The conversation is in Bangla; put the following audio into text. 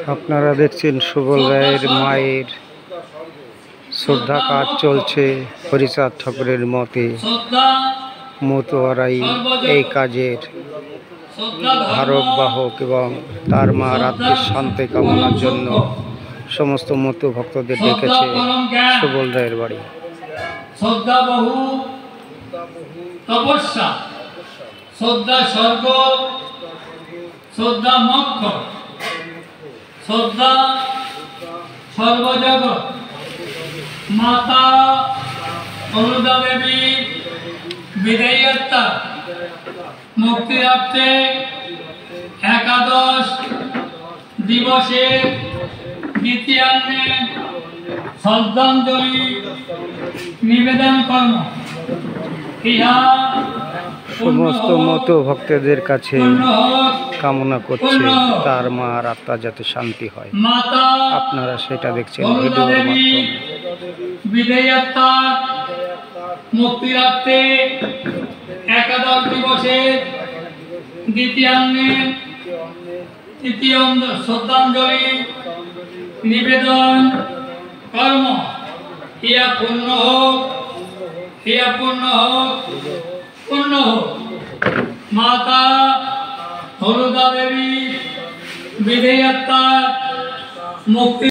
আপনারা দেখছেন সুবল রায়ের মায়ের শ্রদ্ধা কাজ চলছে। হরিচাঁদ ঠাকুরের মতে মতুয়ারাই এই কাজের ধারক বাহক এবং তার মা রাত্রির শান্তি কামনার জন্য সমস্ত মতু ভক্তদের ডেকেছে সুবল রায়ের বাড়ি। শ্রদ্ধা বহু তপস্যা, শ্রদ্ধা স্বর্গ, শ্রদ্ধা মোক্ষ, শ্রদ্ধা সর্বজগৎ। মাতা অনুদা দেবী বিধেয়তা মুক্তিরাত্রে একাদশ দিবসের দ্বিতীয়ান্নে শ্রদ্ধাঞ্জলি নিবেদন কর্ম ইহা সমস্ত মতো ভক্তদের কাছে কামনা করছে তার মার আত্মা যাতে শান্তি হয়। আপনারা সেটা দেখছেন ভিডিওর মাধ্যমে। বিধেয়তা মুক্তিরাত্রে একাদশ দিবসের দ্বিতীয়ান্নে তৃতীয় শ্রদ্ধাঞ্জলি নিবেদন কর্ম ইয়া পূর্ণ হোক, ইয়া পূর্ণ হোক, পূর্ণ হোক। মাতা হলুদা দেবী বিধেয়তা মুক্তি